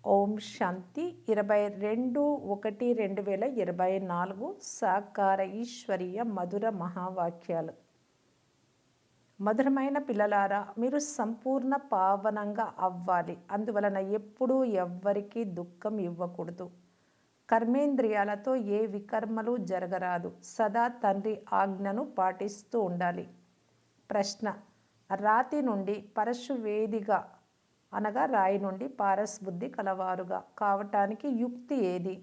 ఓం శాంతి 22/1/2024 సాకార ఈశ్వరీయ మధుర మహావాక్యాలు. మధురమైన పిల్లలారా, మీరు సంపూర్ణ పావనంగా అవ్వాలి. అందువలన ఎప్పుడూ ఎవ్వరికీ దుఃఖం ఇవ్వకూడదు. కర్మేంద్రియాలతో ఏ వికర్మలు జరగరాదు. సదా తండ్రి ఆజ్ఞను పాటిస్తూ ఉండాలి. ప్రశ్న: రాతి నుండి పరశువేదిగా అనగా రాయి నుండి పారస్ బుద్ధి కలవారుగా కావటానికి యుక్తి ఏది?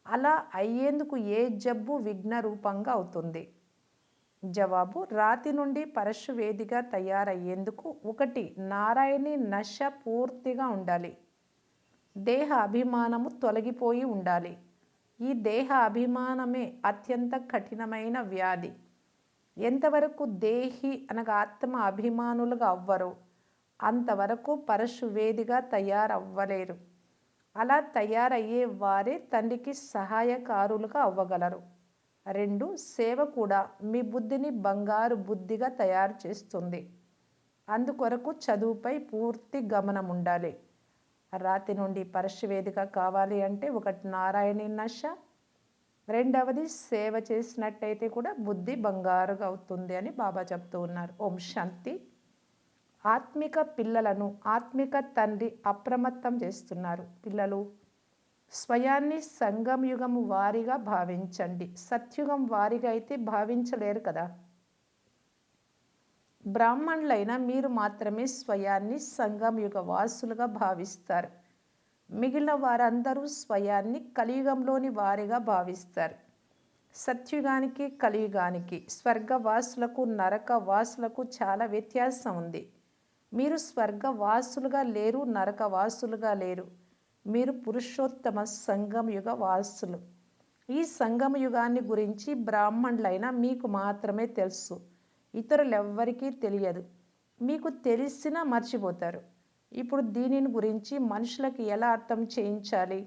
అలా అయ్యేందుకు ఏ జబ్బు విఘ్న రూపంగా అవుతుంది? జవాబు: రాతి నుండి పరశువేదిగా తయారయ్యేందుకు 1. నారాయణి నశ పూర్తిగా ఉండాలి. దేహ అభిమానము తొలగిపోయి ఉండాలి. ఈ దేహ అభిమానమే అత్యంత కఠినమైన వ్యాధి. ఎంతవరకు దేహి అనగా ఆత్మ అభిమానులుగా అవ్వరో అంతవరకు పరశువేదిగా తయారవ్వలేరు. అలా తయారయ్యే వారే తండ్రికి సహాయకారులుగా అవ్వగలరు. 2. సేవ కూడా మీ బుద్ధిని బంగారు బుద్ధిగా తయారు చేస్తుంది. అందుకొరకు చదువుపై పూర్తి గమనం ఉండాలి. రాతి నుండి పరశువేదిగా కావాలి అంటే 1. నారాయణి నశ, 2వది సేవ చేసినట్టయితే కూడా బుద్ధి బంగారుగా అవుతుంది అని బాబా చెప్తూ ఉన్నారు. ఓం శాంతి. ఆత్మిక పిల్లలను ఆత్మిక తండ్రి అప్రమత్తం చేస్తున్నారు. పిల్లలు, స్వయాన్ని సంగం యుగం వారిగా భావించండి. సత్యుగం వారిగా అయితే భావించలేరు కదా. బ్రాహ్మణులైన మీరు మాత్రమే స్వయాన్ని సంగం యుగ వాసులుగా భావిస్తారు. మిగిలిన వారందరూ స్వయాన్ని కలియుగంలోని వారిగా భావిస్తారు. సత్యుగానికి కలియుగానికి, స్వర్గవాసులకు నరకవాసులకు చాలా వ్యత్యాసం ఉంది. మీరు స్వర్గవాసులుగా లేరు, నరకవాసులుగా లేరు. మీరు పురుషోత్తమ సంగమ యుగ వాసులు. ఈ సంగమ యుగాన్ని గురించి బ్రాహ్మణులైన మీకు మాత్రమే తెలుసు. ఇతరులెవ్వరికీ తెలియదు. మీకు తెలిసినా మర్చిపోతారు. ఇప్పుడు దీనిని గురించి మనుషులకు ఎలా అర్థం చేయించాలి?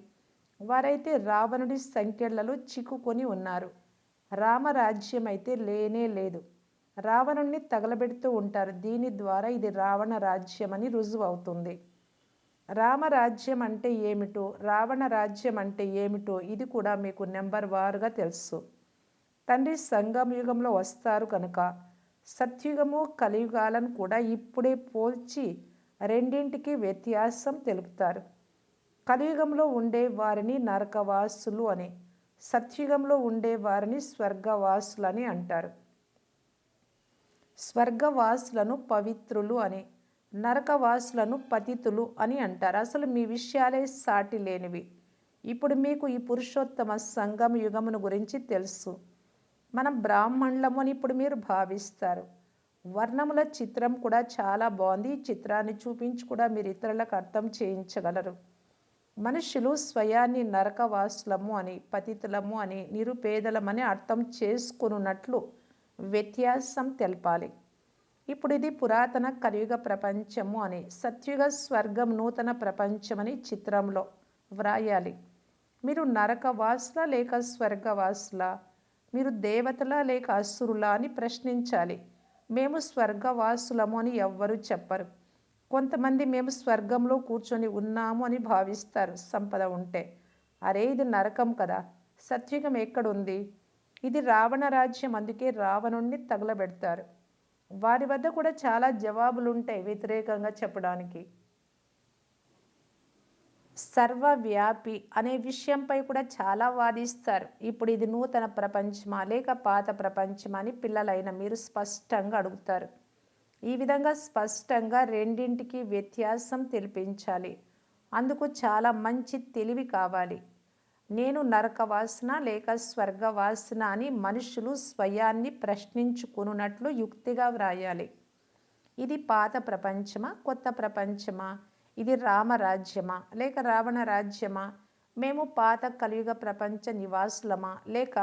వారైతే రావణుడి సంకెళ్లలో చిక్కుకొని ఉన్నారు. రామరాజ్యం అయితే లేనే లేదు. రావణుణ్ణి తగలబెడుతూ ఉంటారు. దీని ద్వారా ఇది రావణ రాజ్యం అని రుజువు అవుతుంది. రామరాజ్యం అంటే ఏమిటో, రావణ రాజ్యం అంటే ఏమిటో ఇది కూడా మీకు నెంబర్ వారుగా తెలుసు. తండ్రి సంగమ యుగంలో వస్తారు కనుక సత్యుగము కలియుగాలను కూడా ఇప్పుడే పోల్చి రెండింటికి వ్యత్యాసం తెలుపుతారు. కలియుగంలో ఉండే వారిని నరకవాసులు అని, సత్యుగంలో ఉండే వారిని స్వర్గవాసులు అని అంటారు. స్వర్గవాసులను పవిత్రులు అని, నరకవాసులను పతితులు అని అంటారు. అసలు మీ విషయాలే సాటి లేనివి. ఇప్పుడు మీకు ఈ పురుషోత్తమ సంగమ యుగమును గురించి తెలుసు. మనం బ్రాహ్మణులము అని ఇప్పుడు మీరు భావిస్తారు. వర్ణముల చిత్రం కూడా చాలా బాగుంది. ఈ చిత్రాన్ని చూపించి కూడా మీరు ఇతరులకు అర్థం చేయించగలరు. మనుషులు స్వయాన్ని నరకవాసులము అని, పతితులము అని, నిరుపేదలమని అర్థం చేసుకున్నట్లు వ్యత్యాసం తెలపాలి. ఇప్పుడు ఇది పురాతన కలియుగ ప్రపంచము అని, సత్యుగ స్వర్గం నూతన ప్రపంచమని చిత్రంలో వ్రాయాలి. మీరు నరకవాసులా లేక స్వర్గవాసులా? మీరు దేవతలా లేక అసురులా అని ప్రశ్నించాలి. మేము స్వర్గవాసులము అని ఎవ్వరూ చెప్పరు. కొంతమంది మేము స్వర్గంలో కూర్చొని ఉన్నాము అని భావిస్తారు సంపద ఉంటే. అరే, ఇది నరకం కదా, సత్యుగం ఎక్కడుంది? ఇది రావణ రాజ్యం, అందుకే రావణుణ్ణి తగలబెడతారు. వారి వద్ద కూడా చాలా జవాబులుంటాయి వ్యతిరేకంగా చెప్పడానికి. సర్వవ్యాపి అనే విషయంపై కూడా చాలా వాదిస్తారు. ఇప్పుడు ఇది నూతన ప్రపంచమా లేక పాత ప్రపంచమా అని పిల్లలైన మీరు స్పష్టంగా అడుగుతారు. ఈ విధంగా స్పష్టంగా రెండింటికి వ్యత్యాసం తెలిపించాలి. అందుకు చాలా మంచి తెలివి కావాలి. నేను నరకవాసన లేక స్వర్గవాసన అని మనుషులు స్వయాన్ని ప్రశ్నించుకున్నట్లు యుక్తిగా వ్రాయాలి. ఇది పాత ప్రపంచమా కొత్త ప్రపంచమా? ఇది రామరాజ్యమా లేక రావణ రాజ్యమా? మేము పాత కలియుగ ప్రపంచ నివాసులమా లేక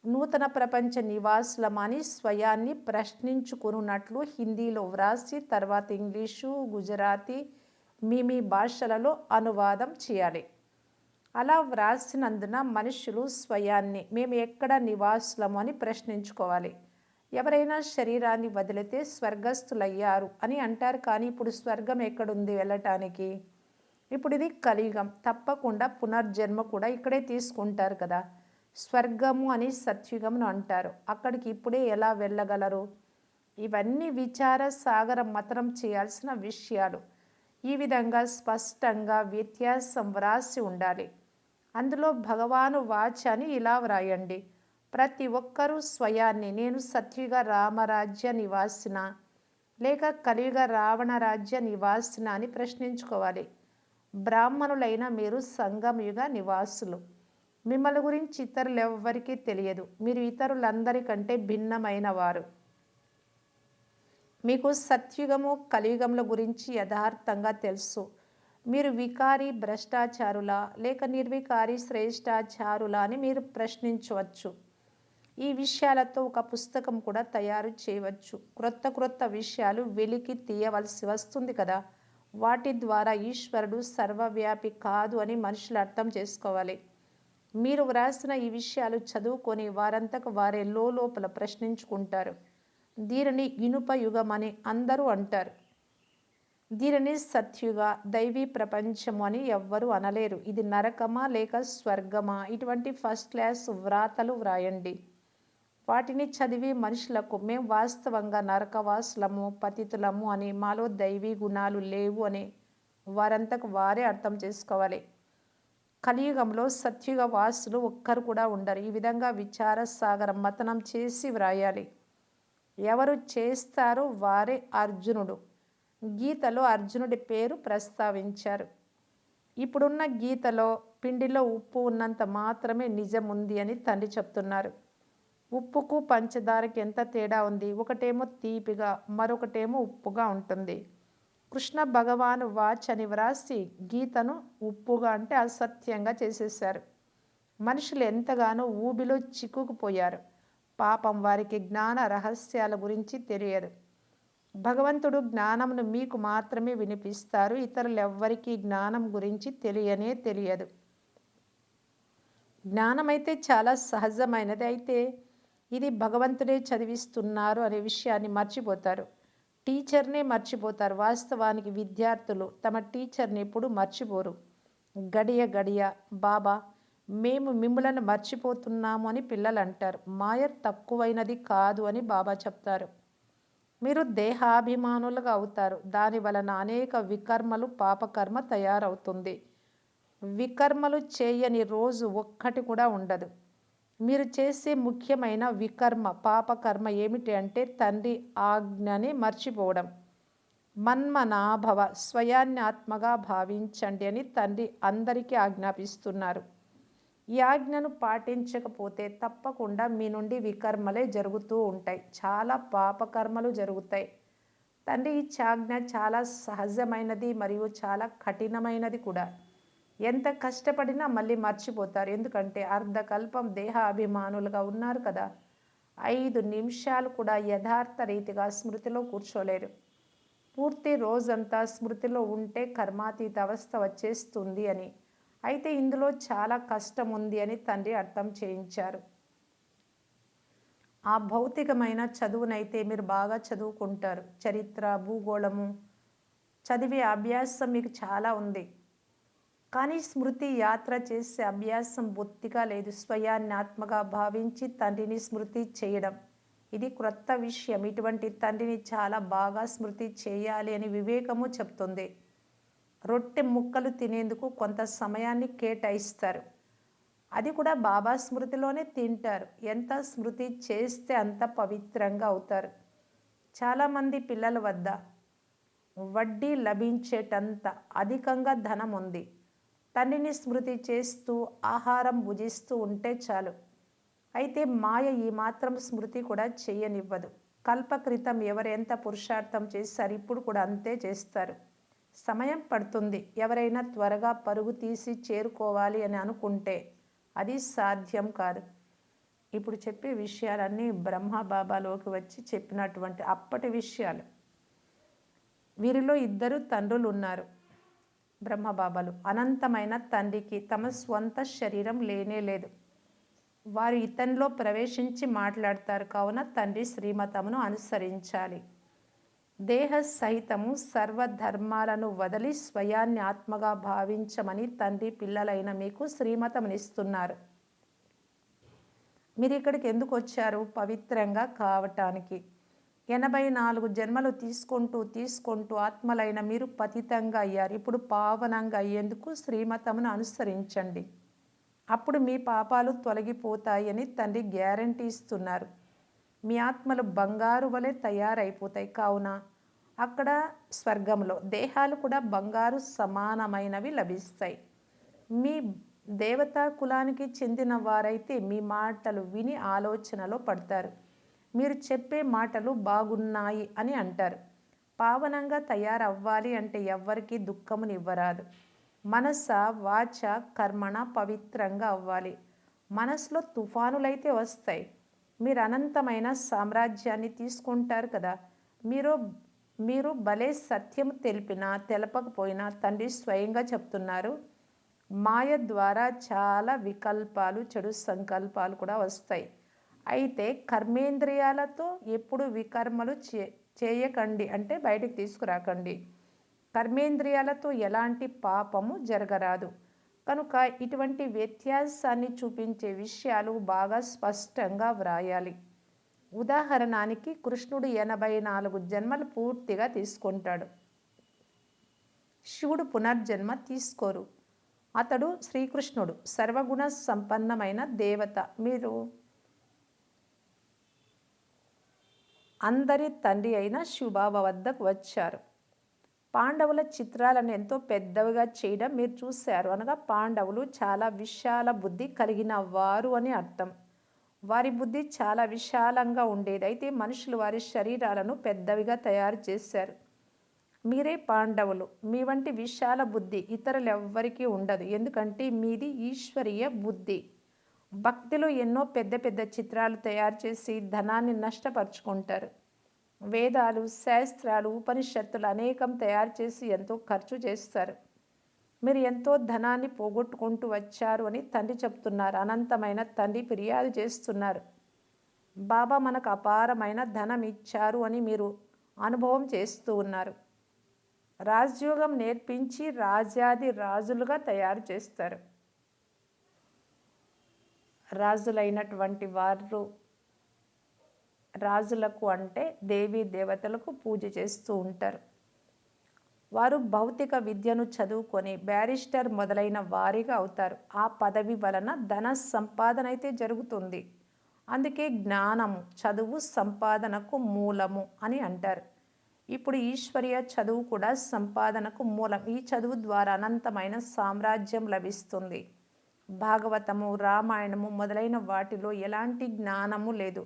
నూతన ప్రపంచ నివాసులమా అని స్వయాన్ని ప్రశ్నించుకున్నట్లు హిందీలో వ్రాసి తర్వాత ఇంగ్లీషు, గుజరాతీ మీ భాషలలో అనువాదం చేయాలి. అలా వ్రాసినందున మనుషులు స్వయాన్ని మేము ఎక్కడ నివాసులము అని ప్రశ్నించుకోవాలి. ఎవరైనా శరీరాన్ని వదిలితే స్వర్గస్థులయ్యారు అని అంటారు. కానీ ఇప్పుడు స్వర్గం ఎక్కడుంది వెళ్ళటానికి? ఇప్పుడు ఇది కలియుగం, తప్పకుండా పునర్జన్మ కూడా ఇక్కడే తీసుకుంటారు కదా. స్వర్గము అని సత్యుగమును అంటారు, అక్కడికి ఇప్పుడే ఎలా వెళ్ళగలరు? ఇవన్నీ విచార సాగర మతనం చేయాల్సిన విషయాలు. ఈ విధంగా స్పష్టంగా వ్యత్యాసం వ్రాసి ఉండాలి. అందులో భగవాను వాచ అని ఇలా వ్రాయండి. ప్రతి ఒక్కరూ స్వయాన్ని నేను సత్యుగ రామరాజ్య నివాసిన లేక కలియుగ రావణ రాజ్య నివాసిన అని ప్రశ్నించుకోవాలి. బ్రాహ్మణులైన మీరు సంగమయుగ నివాసులు. మిమ్మల్ని గురించి ఇతరులెవ్వరికీ తెలియదు. మీరు ఇతరులందరికంటే భిన్నమైన వారు. మీకు సత్యుగము కలియుగముల గురించి యథార్థంగా తెలుసు. మీరు వికారి భ్రష్టాచారులా లేక నిర్వికారి శ్రేష్టాచారులా అని మీరు ప్రశ్నించవచ్చు. ఈ విషయాలతో ఒక పుస్తకం కూడా తయారు చేయవచ్చు. క్రొత్త క్రొత్త విషయాలు వెలికి తీయవలసి వస్తుంది కదా. వాటి ద్వారా ఈశ్వరుడు సర్వవ్యాపి కాదు అని మనుషులు అర్థం చేసుకోవాలి. మీరు వ్రాసిన ఈ విషయాలు చదువుకొని వారంతకు వారే లోపల ప్రశ్నించుకుంటారు. దీనిని ఇనుప యుగం అని అందరూ అంటారు. దీనిని సత్యుగ దైవీ ప్రపంచము అని ఎవ్వరూ అనలేరు. ఇది నరకమా లేక స్వర్గమా? ఇటువంటి ఫస్ట్ క్లాస్ వ్రాతలు వ్రాయండి. వాటిని చదివి మనుషులకు మేము వాస్తవంగా నరకవాసులము పతితులము అని, మాలో దైవీ గుణాలు లేవు అని వారంతకు వారే అర్థం చేసుకోవాలి. కలియుగంలో సత్యుగ వాసులు ఒక్కరు కూడా ఉండరు. ఈ విధంగా విచార సాగర మతనం చేసి వ్రాయాలి. ఎవరు చేస్తారో వారే అర్జునుడు. గీతలో అర్జునుడి పేరు ప్రస్తావించారు. ఇప్పుడున్న గీతలో పిండిలో ఉప్పు ఉన్నంత మాత్రమే నిజం ఉంది అని తండ్రి చెప్తున్నారు. ఉప్పుకు పంచదారకి ఎంత తేడా ఉంది? ఒకటేమో తీపిగా మరొకటేమో ఉప్పుగా ఉంటుంది. కృష్ణ భగవాను వాచ్ అని వ్రాసి గీతను ఉప్పుగా అంటే అసత్యంగా చేసేశారు. మనుషులు ఎంతగానో ఊబిలో చిక్కుకుపోయారు. పాపం వారికి జ్ఞాన రహస్యాల గురించి తెలియదు. భగవంతుడు జ్ఞానమును మీకు మాత్రమే వినిపిస్తారు. ఇతరులెవ్వరికీ జ్ఞానం గురించి తెలియనే తెలియదు. జ్ఞానమైతే చాలా సహజమైనది. అయితే ఇది భగవంతుడే చదివిస్తున్నారు అనే విషయాన్ని మర్చిపోతారు. టీచర్నే మర్చిపోతారు. వాస్తవానికి విద్యార్థులు తమ టీచర్ని ఎప్పుడు మర్చిపోరు. గడియ గడియ బాబా మేము మిమ్ములను మర్చిపోతున్నాము అని పిల్లలు అంటారు. మాయ తక్కువైనది కాదు అని బాబా చెప్తారు. మీరు దేహాభిమానులుగా అవుతారు. దాని వలన అనేక వికర్మలు పాపకర్మ తయారవుతుంది. వికర్మలు చేయని రోజు ఒక్కటి కూడా ఉండదు. మీరు చేసే ముఖ్యమైన వికర్మ పాపకర్మ ఏమిటి అంటే తండ్రి ఆజ్ఞని మర్చిపోవడం. మన్మనాభవ స్వయాన్ని ఆత్మగా భావించండి అని తండ్రి అందరికీ ఆజ్ఞాపిస్తున్నారు. ఈ ఆజ్ఞను పాటించకపోతే తప్పకుండా మీ నుండి వికర్మలే జరుగుతూ ఉంటాయి. చాలా పాపకర్మలు జరుగుతాయి. తండ్రి ఇచ్చే ఆజ్ఞ చాలా సహజమైనది మరియు చాలా కఠినమైనది కూడా. ఎంత కష్టపడినా మళ్ళీ మర్చిపోతారు. ఎందుకంటే అర్ధకల్పం దేహ అభిమానులుగా ఉన్నారు కదా. 5 నిమిషాలు కూడా యథార్థ రీతిగా స్మృతిలో కూర్చోలేరు. పూర్తి రోజంతా స్మృతిలో ఉంటే కర్మాతీత అవస్థ వచ్చేస్తుంది అని. అయితే ఇందులో చాలా కష్టం ఉంది అని తండ్రి అర్థం చేయించారు. ఆ భౌతికమైన చదువునైతే మీరు బాగా చదువుకుంటారు. చరిత్ర భూగోళము చదివే అభ్యాసం మీకు చాలా ఉంది. కానీ స్మృతి యాత్ర చేసే అభ్యాసం బొత్తిగా లేదు. స్వయాన్ని ఆత్మగా భావించి తండ్రిని స్మృతి చేయడం ఇది క్రొత్త విషయం. ఇటువంటి తండ్రిని చాలా బాగా స్మృతి చేయాలి అని వివేకము చెప్తుంది. రొట్టె ముక్కలు తినేందుకు కొంత సమయాన్ని కేటాయిస్తారు. అది కూడా బాబా స్మృతిలోనే తింటారు. ఎంత స్మృతి చేస్తే అంత పవిత్రంగా అవుతారు. చాలామంది పిల్లల వద్ద వడ్డీ లభించేటంత అధికంగా ధనం ఉంది. తండ్రిని స్మృతి చేస్తూ ఆహారం భుజిస్తూ ఉంటే చాలు. అయితే మాయ ఈ మాత్రం స్మృతి కూడా చేయనివ్వదు. కల్పక్రితం ఎవరు ఎంత పురుషార్థం చేశారు ఇప్పుడు కూడా అంతే చేస్తారు. సమయం పడుతుంది. ఎవరైనా త్వరగా పరుగు తీసి చేరుకోవాలి అని అనుకుంటే అది సాధ్యం కాదు. ఇప్పుడు చెప్పే విషయాలన్నీ బ్రహ్మబాబాలోకి వచ్చి చెప్పినటువంటి అప్పటి విషయాలు. వీరిలో 2 తండ్రులు ఉన్నారు. బ్రహ్మబాబాలు అనంతమైన తండ్రికి తమ స్వంత శరీరం లేనే లేదు. వారు ఇతనిలో ప్రవేశించి మాట్లాడతారు. కావున తండ్రి శ్రీమతమును అనుసరించాలి. దేహ సహితము సర్వధర్మాలను వదిలి స్వయాన్ని ఆత్మగా భావించమని తండ్రి పిల్లలైన మీకు శ్రీమతమునిస్తున్నారు. మీరు ఇక్కడికి ఎందుకు వచ్చారు? పవిత్రంగా కావటానికి. 84 జన్మలు తీసుకుంటూ ఆత్మలైన మీరు పతితంగా అయ్యారు. ఇప్పుడు పావనంగా అయ్యేందుకు శ్రీమతమును అనుసరించండి. అప్పుడు మీ పాపాలు తొలగిపోతాయని తండ్రి గ్యారంటీ ఇస్తున్నారు. మీ ఆత్మలు బంగారు వలె తయారైపోతాయి. కావున అక్కడ స్వర్గంలో దేహాలు కూడా బంగారు సమానమైనవి లభిస్తాయి. మీ దేవతా కులానికి చెందిన వారైతే మీ మాటలు విని ఆలోచనలో పడతారు. మీరు చెప్పే మాటలు బాగున్నాయి అని అంటారు. పావనంగా తయారవ్వాలి అంటే ఎవ్వరికీ దుఃఖమునివ్వరాదు. మనస వాచ కర్మణ పవిత్రంగా అవ్వాలి. మనసులో తుఫానులైతే వస్తాయి. మీరు అనంతమైన సామ్రాజ్యాన్ని తీసుకుంటారు కదా. మీరు భలే సత్యం తెలిపినా తెలపకపోయినా తండ్రి స్వయంగా చెప్తున్నారు. మాయ ద్వారా చాలా వికల్పాలు, చెడు సంకల్పాలు కూడా వస్తాయి. అయితే కర్మేంద్రియాలతో ఎప్పుడు వికర్మలు చేయకండి అంటే బయటికి తీసుకురాకండి. కర్మేంద్రియాలతో ఎలాంటి పాపము జరగరాదు. కనుక ఇటువంటి వ్యత్యాసాన్ని చూపించే విషయాలు బాగా స్పష్టంగా వ్రాయాలి. ఉదాహరణానికి కృష్ణుడు 84 జన్మలు పూర్తిగా తీసుకుంటాడు. శివుడు పునర్జన్మ తీసుకోరు. అతడు శ్రీకృష్ణుడు సర్వగుణ సంపన్నమైన దేవత. మీరు అందరి తండ్రి అయిన శివబాబా వద్దకు వచ్చారు. పాండవుల చిత్రాలను ఎంతో పెద్దవిగా చేయడం మీరు చూశారు. అనగా పాండవులు చాలా విశాల బుద్ధి కలిగిన వారు అని అర్థం. వారి బుద్ధి చాలా విశాలంగా ఉండేది. అయితే మనుషులు వారి శరీరాలను పెద్దవిగా తయారు చేశారు. మీరే పాండవులు. మీ వంటి విశాల బుద్ధి ఇతరులెవ్వరికీ ఉండదు. ఎందుకంటే మీది ఈశ్వరీయ బుద్ధి. భక్తిలో ఎన్నో పెద్ద పెద్ద చిత్రాలు తయారు చేసి ధనాన్ని నష్టపరుచుకుంటారు. వేదాలు, శాస్త్రాలు, ఉపనిషత్తులు అనేకం తయారు చేసి ఎంతో ఖర్చు చేస్తారు. మీరు ఎంతో ధనాన్ని పోగొట్టుకుంటూ వచ్చారు అని తండ్రి చెప్తున్నారు. అనంతమైన తండ్రి ఫిర్యాదు చేస్తున్నారు. బాబా మనకు అపారమైన ధనం ఇచ్చారు అని మీరు అనుభవం చేస్తూ ఉన్నారు. రాజయోగం నేర్పించి రాజాది రాజులుగా తయారు చేస్తారు. రాజులైనటువంటి వారు రాజులకు అంటే దేవీ దేవతలకు పూజ చేస్తూ ఉంటారు. వారు భౌతిక విద్యను చదువుకొని బ్యారిస్టర్ మొదలైన వారిగా అవుతారు. ఆ పదవి వలన ధన సంపాదన అయితే జరుగుతుంది. అందుకే జ్ఞానము, చదువు సంపాదనకు మూలము అని అంటారు. ఇప్పుడు ఈశ్వరీయ చదువు కూడా సంపాదనకు మూలం. ఈ చదువు ద్వారా అనంతమైన సామ్రాజ్యం లభిస్తుంది. భాగవతము, రామాయణము మొదలైన వాటిలో ఎలాంటి జ్ఞానము లేదు.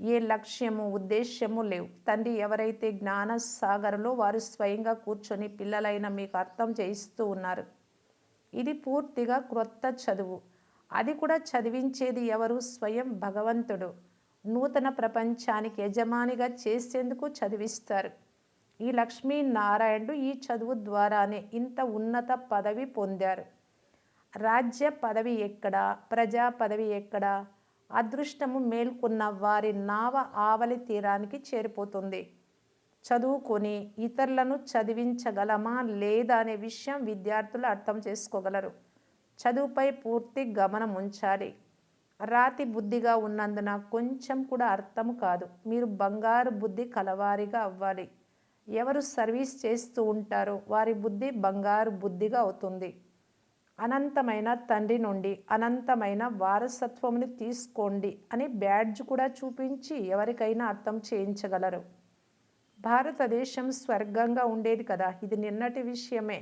ఏ లక్ష్యము, ఉద్దేశ్యము లేవు. తండ్రి ఎవరైతే జ్ఞాన సాగర్లో వారు స్వయంగా కూర్చొని పిల్లలైన మీకు అర్థం చేయిస్తూ ఉన్నారు. ఇది పూర్తిగా క్రొత్త చదువు. అది కూడా చదివించేది ఎవరు? స్వయం భగవంతుడు. నూతన ప్రపంచానికి యజమానిగా చేసేందుకు చదివిస్తారు. ఈ లక్ష్మీనారాయణుడు ఈ చదువు ద్వారానే ఇంత ఉన్నత పదవి పొందారు. రాజ్య పదవి ఎక్కడా? ప్రజా పదవి ఎక్కడా? అదృష్టము మేల్కొన్న వారి నావ ఆవలి తీరానికి చేరిపోతుంది. చదువుకొని ఇతరులను చదివించగలమా లేదా అనే విషయం విద్యార్థులు అర్థం చేసుకోగలరు. చదువుపై పూర్తి గమనం ఉంచాలి. రాతి బుద్ధిగా ఉన్నందున కొంచెం కూడా అర్థం కాదు. మీరు బంగారు బుద్ధి కలవారిగా అవ్వాలి. ఎవరు సర్వీస్ చేస్తూ ఉంటారో వారి బుద్ధి బంగారు బుద్ధిగా అవుతుంది. అనంతమైన తండ్రి నుండి అనంతమైన వారసత్వముని తీసుకోండి అని బ్యాడ్జ్ కూడా చూపించి ఎవరికైనా అర్థం చేయించగలరు. భారతదేశం స్వర్గంగా ఉండేది కదా. ఇది నిన్నటి విషయమే.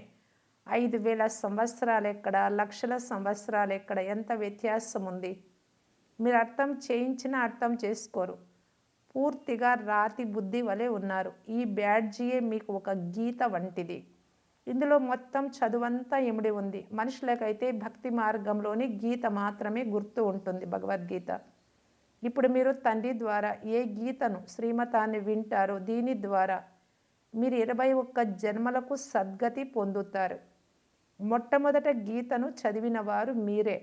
5000 సంవత్సరాలు ఎక్కడ, లక్షల సంవత్సరాలు ఎక్కడ, ఎంత వ్యత్యాసం ఉంది. మీరు అర్థం చేయించినా అర్థం చేసుకోరు. పూర్తిగా రాతి బుద్ధి వలె ఉన్నారు. ఈ బ్యాడ్జియే మీకు ఒక గీత వంటిది. ఇందులో మొత్తం చదువంతా ఇమిడి ఉంది. మనుషులకైతే భక్తి మార్గంలోని గీత మాత్రమే గుర్తు ఉంటుంది, భగవద్గీత. ఇప్పుడు మీరు తండ్రి ద్వారా ఏ గీతను, శ్రీమతాన్ని వింటారో దీని ద్వారా మీరు 21 జన్మలకు సద్గతి పొందుతారు. మొట్టమొదట గీతను చదివిన వారు మీరే.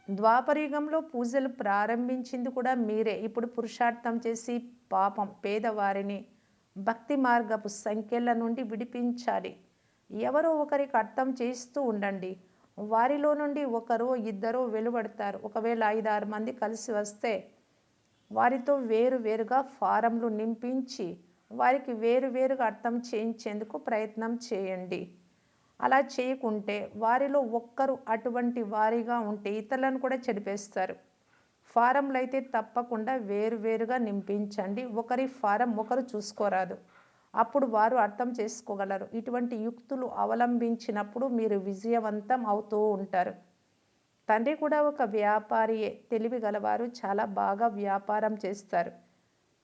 ద్వాపరయుగంలో పూజలు ప్రారంభించింది కూడా మీరే. ఇప్పుడు పురుషార్థం చేసి పాపం పేదవారిని, భక్తి మార్గపు సంఖ్యల నుండి విడిపించాలి. ఎవరో ఒకరికి అర్థం చేస్తూ ఉండండి. వారిలో నుండి ఒకరో ఇద్దరో వెలువడతారు. ఒకవేళ 5, 6 మంది కలిసి వస్తే వారితో వేరువేరుగా ఫారంలు నింపించి వారికి వేరువేరుగా అర్థం చేయించేందుకు ప్రయత్నం చేయండి. అలా చేయకుంటే వారిలో ఒక్కరు అటువంటి వారిగా ఉంటే ఇతరులను కూడా చెడిపేస్తారు. ఫారంలు అయితే తప్పకుండా వేరువేరుగా నింపించండి. ఒకరి ఫారం ఒకరు చూసుకోరాదు. అప్పుడు వారు అర్థం చేసుకోగలరు. ఇటువంటి యుక్తులు అవలంబించినప్పుడు మీరు విజయవంతం అవుతూ ఉంటారు. తండ్రి కూడా ఒక వ్యాపారియే. తెలివి గలవారు చాలా బాగా వ్యాపారం చేస్తారు.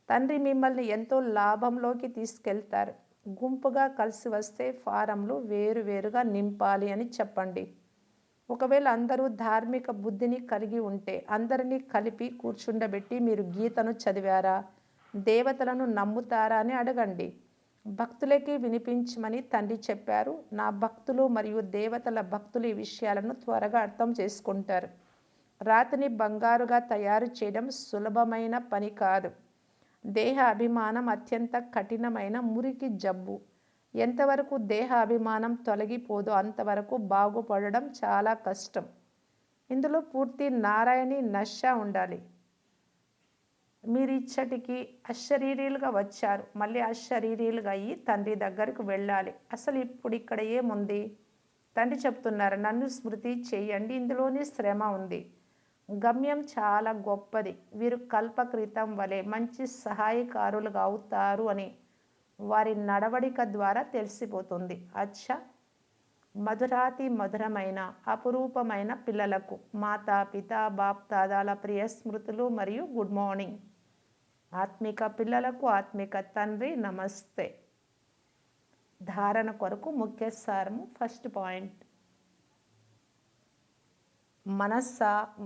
తండ్రి మిమ్మల్ని ఎంతో లాభంలోకి తీసుకెళ్తారు. గుంపుగా కలిసి వస్తే ఫారంలు వేరువేరుగా నింపాలి అని చెప్పండి. ఒకవేళ అందరూ ధార్మిక బుద్ధిని కలిగి ఉంటే అందరినీ కలిపి కూర్చుండబెట్టి మీరు గీతను చదివారా, దేవతలను నమ్ముతారా అని అడగండి. భక్తులకి వినిపించమని తండ్రి చెప్పారు. నా భక్తులు మరియు దేవతల భక్తులు ఈ విషయాలను త్వరగా అర్థం చేసుకుంటారు. రాతిని బంగారుగా తయారు చేయడం సులభమైన పని కాదు. దేహ అభిమానం అత్యంత కఠినమైన మురికి జబ్బు. ఎంతవరకు దేహ అభిమానం తొలగిపోదో అంతవరకు బాగుపడడం చాలా కష్టం. ఇందులో పూర్తి నారాయణీ నశ ఉండాలి. మీరిచ్చటికి అశరీరీలుగా వచ్చారు. మళ్ళీ అశరీరీలుగా అయ్యి తండ్రి దగ్గరకు వెళ్ళాలి. అసలు ఇప్పుడు ఇక్కడ ఏముంది? తండ్రి చెప్తున్నారు, నన్ను స్మృతి చేయండి. ఇందులోనే శ్రమ ఉంది. గమ్యం చాలా గొప్పది. వీరు కల్పకృతం వలె మంచి సహాయకారులుగా అవుతారు అని వారి నడవడిక ద్వారా తెలిసిపోతుంది. అచ్చా, మధురాతి మధురమైన అపురూపమైన పిల్లలకు మాతాపిత బాప్దాదాల ప్రియ స్మృతులు మరియు గుడ్ మార్నింగ్. ఆత్మిక పిల్లలకు ఆత్మిక తండ్రి నమస్తే. ధారణ కొరకు ముఖ్య సారము. ఫస్ట్ పాయింట్, మనస్స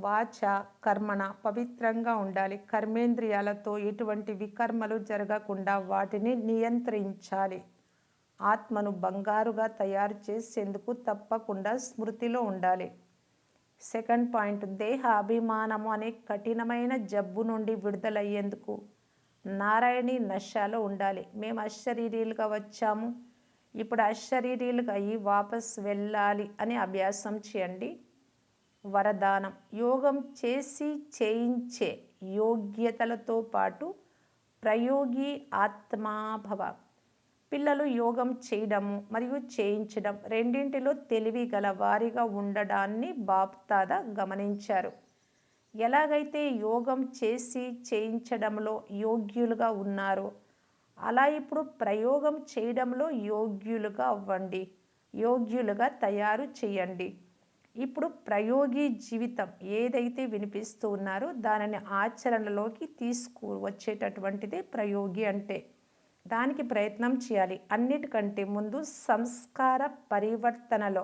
వాచ కర్మణ పవిత్రంగా ఉండాలి. కర్మేంద్రియాలతో ఎటువంటి వికర్మలు జరగకుండా వాటిని నియంత్రించాలి. ఆత్మను బంగారుగా తయారు చేసేందుకు తప్పకుండా స్మృతిలో ఉండాలి. సెకండ్ పాయింట్, దేహ అభిమానము అనే కఠినమైన జబ్బు నుండి విడుదలయ్యేందుకు నారాయణీ నశలో ఉండాలి. మేము అశరీరీలుగా వచ్చాము, ఇప్పుడు అశరీరీలుగా అయ్యి వాపస్ వెళ్ళాలి అని అభ్యాసం చేయండి. వరదానం, యోగం చేసి చేయించే యోగ్యతలతో పాటు ప్రయోగి ఆత్మాభవ. పిల్లలు యోగం చేయడము మరియు చేయించడం రెండింటిలో తెలివి గల వారిగా ఉండడాన్ని బాప్దాదా గమనించారు. ఎలాగైతే యోగం చేసి చేయించడంలో యోగ్యులుగా ఉన్నారో అలా ఇప్పుడు ప్రయోగం చేయడంలో యోగ్యులుగా అవ్వండి. యోగ్యులుగా తయారు చేయండి. ఇప్పుడు ప్రయోగి జీవితం ఏదైతే వినిపిస్తూ ఉన్నారో దానిని ఆచరణలోకి తీసుకువచ్చేటటువంటిదే ప్రయోగి అంటే. దానికి ప్రయత్నం చేయాలి. అన్నిటికంటే ముందు సంస్కార పరివర్తనలో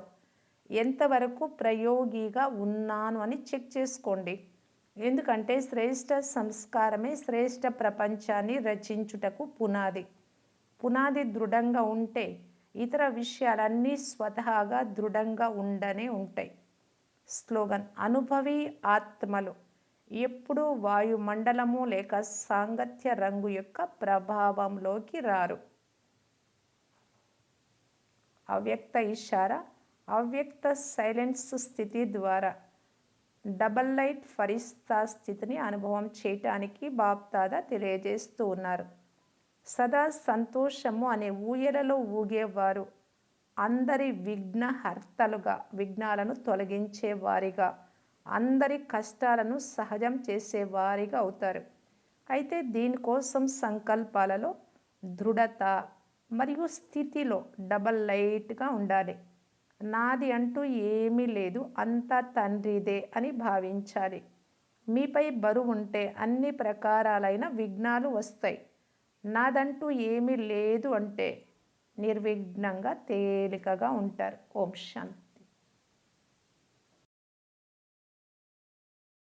ఎంతవరకు ప్రయోగిగా ఉన్నాను అని చెక్ చేసుకోండి. ఎందుకంటే శ్రేష్ఠ సంస్కారమే శ్రేష్ఠ ప్రపంచాన్ని రచించుటకు పునాది. పునాది దృఢంగా ఉంటే ఇతర విషయాలన్నీ స్వతహాగా దృఢంగా ఉండనే ఉంటాయి. స్లోగన్, అనుభవి ఆత్మలు ఎప్పుడూ వాయుమండలము లేక సాంగత్య రంగు యొక్క ప్రభావంలోకి రారు. అవ్యక్త ఇషారా, అవ్యక్త సైలెన్స్ స్థితి ద్వారా డబల్ లైట్ ఫరిస్తా స్థితిని అనుభవం చేయటానికి బాప్దాదా తెలియజేస్తూ ఉన్నారు. సదా సంతోషము అనే ఊయలలో ఊగేవారు అందరి విఘ్నహర్తలుగా, విఘ్నాలను తొలగించే వారిగా, అందరి కష్టాలను సహజం చేసేవారిగా అవుతారు. అయితే దీనికోసం సంకల్పాలలో దృఢత మరియు స్థితిలో డబల్ లైట్గా ఉండాలి. నాది అంటూ ఏమీ లేదు, అంతా తండ్రిదే అని భావించాలి. మీపై బరువు ఉంటే అన్ని ప్రకారాలైన విఘ్నాలు వస్తాయి. నాదంటూ ఏమీ లేదు అంటే నిర్విఘ్నంగా తేలికగా ఉంటారు. ఓం శాంతి.